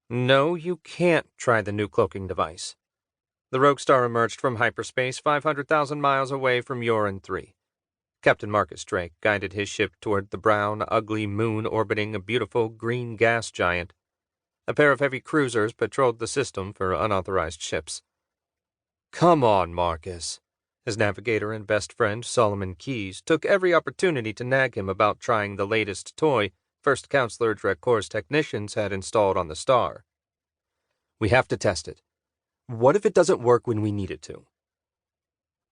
No, you can't try the new cloaking device. The Rogue Star emerged from hyperspace 500,000 miles away from Yoran 3. Captain Marcus Drake guided his ship toward the brown, ugly moon orbiting a beautiful green gas giant. A pair of heavy cruisers patrolled the system for unauthorized ships. "Come on, Marcus." His navigator and best friend, Solomon Keyes, took every opportunity to nag him about trying the latest toy First Counselor Dracor's technicians had installed on the star. "We have to test it. What if it doesn't work when we need it to?"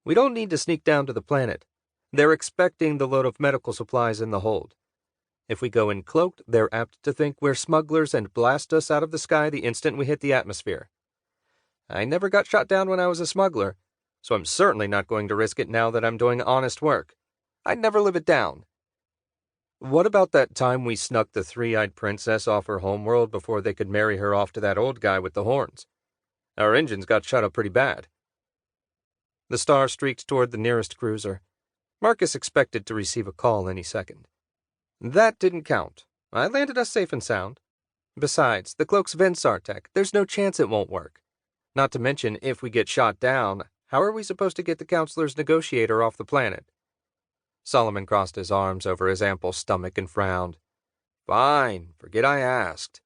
"We don't need to sneak down to the planet. They're expecting the load of medical supplies in the hold. If we go in cloaked, they're apt to think we're smugglers and blast us out of the sky the instant we hit the atmosphere. I never got shot down when I was a smuggler, so I'm certainly not going to risk it now that I'm doing honest work. I'd never live it down." "What about that time we snuck the three-eyed princess off her homeworld before they could marry her off to that old guy with the horns? Our engines got shut up pretty bad." The star streaked toward the nearest cruiser. Marcus expected to receive a call any second. "That didn't count. I landed us safe and sound. Besides, the cloak's Vensar tech. There's no chance it won't work. Not to mention, if we get shot down, how are we supposed to get the counselor's negotiator off the planet?" Solomon crossed his arms over his ample stomach and frowned. "Fine, forget I asked."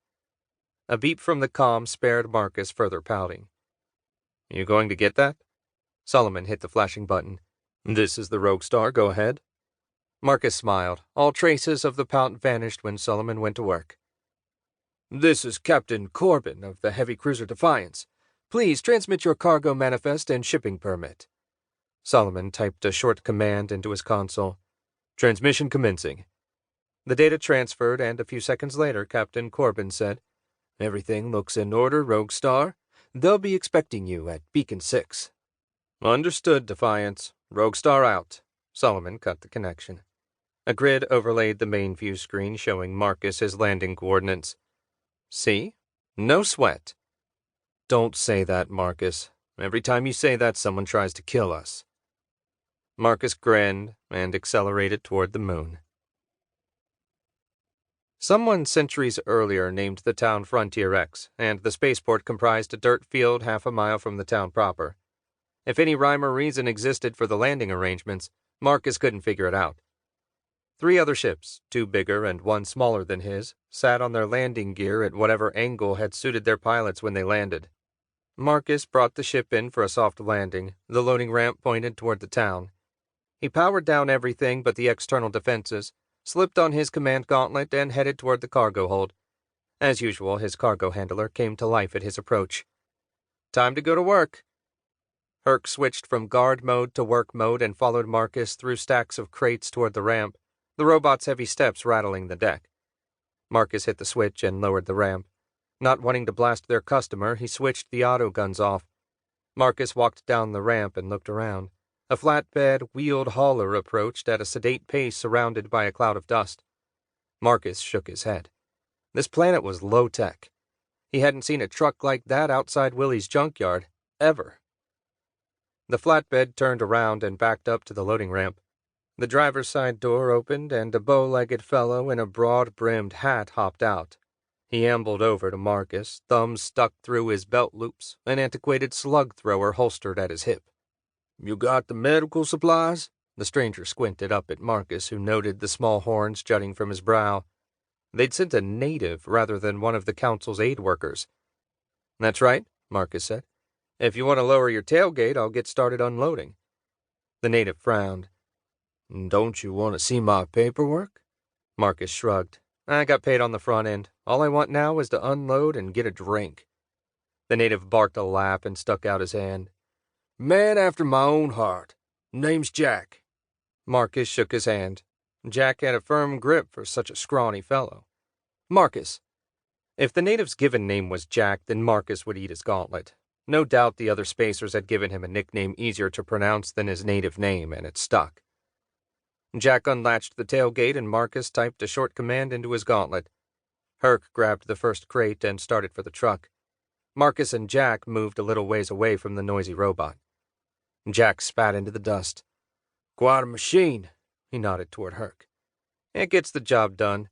A beep from the comm spared Marcus further pouting. "You going to get that?" Solomon hit the flashing button. "This is the Rogue Star, go ahead." Marcus smiled. All traces of the pout vanished when Solomon went to work. "This is Captain Corbin of the heavy cruiser Defiance. Please transmit your cargo manifest and shipping permit." Solomon typed a short command into his console. "Transmission commencing." The data transferred, and a few seconds later, Captain Corbin said, "Everything looks in order, Rogue Star. They'll be expecting you at Beacon 6. "Understood, Defiance. Rogue Star out." Solomon cut the connection. A grid overlaid the main view screen, showing Marcus his landing coordinates. "See? No sweat." "Don't say that, Marcus. Every time you say that, someone tries to kill us." Marcus grinned and accelerated toward the moon. Someone centuries earlier named the town Frontier X, and the spaceport comprised a dirt field half a mile from the town proper. If any rhyme or reason existed for the landing arrangements, Marcus couldn't figure it out. 3 other ships, 2 bigger and 1 smaller than his, sat on their landing gear at whatever angle had suited their pilots when they landed. Marcus brought the ship in for a soft landing. The loading ramp pointed toward the town. He powered down everything but the external defenses, slipped on his command gauntlet, and headed toward the cargo hold. As usual, his cargo handler came to life at his approach. "Time to go to work." Herc switched from guard mode to work mode and followed Marcus through stacks of crates toward the ramp, the robot's heavy steps rattling the deck. Marcus hit the switch and lowered the ramp. Not wanting to blast their customer, he switched the auto guns off. Marcus walked down the ramp and looked around. A flatbed, wheeled hauler approached at a sedate pace surrounded by a cloud of dust. Marcus shook his head. This planet was low-tech. He hadn't seen a truck like that outside Willie's junkyard, ever. The flatbed turned around and backed up to the loading ramp. The driver's side door opened, and a bow-legged fellow in a broad-brimmed hat hopped out. He ambled over to Marcus, thumbs stuck through his belt loops, an antiquated slug-thrower holstered at his hip. "You got the medical supplies?" The stranger squinted up at Marcus, who noted the small horns jutting from his brow. They'd sent a native rather than one of the council's aid workers. "That's right," Marcus said. "If you want to lower your tailgate, I'll get started unloading." The native frowned. "Don't you want to see my paperwork?" Marcus shrugged. "I got paid on the front end. All I want now is to unload and get a drink." The native barked a laugh and stuck out his hand. "Man after my own heart. Name's Jack." Marcus shook his hand. Jack had a firm grip for such a scrawny fellow. "Marcus." If the native's given name was Jack, then Marcus would eat his gauntlet. No doubt the other spacers had given him a nickname easier to pronounce than his native name, and it stuck. Jack unlatched the tailgate, and Marcus typed a short command into his gauntlet. Herc grabbed the first crate and started for the truck. Marcus and Jack moved a little ways away from the noisy robot. Jack spat into the dust. "Quite a machine," he nodded toward Herc. "It gets the job done.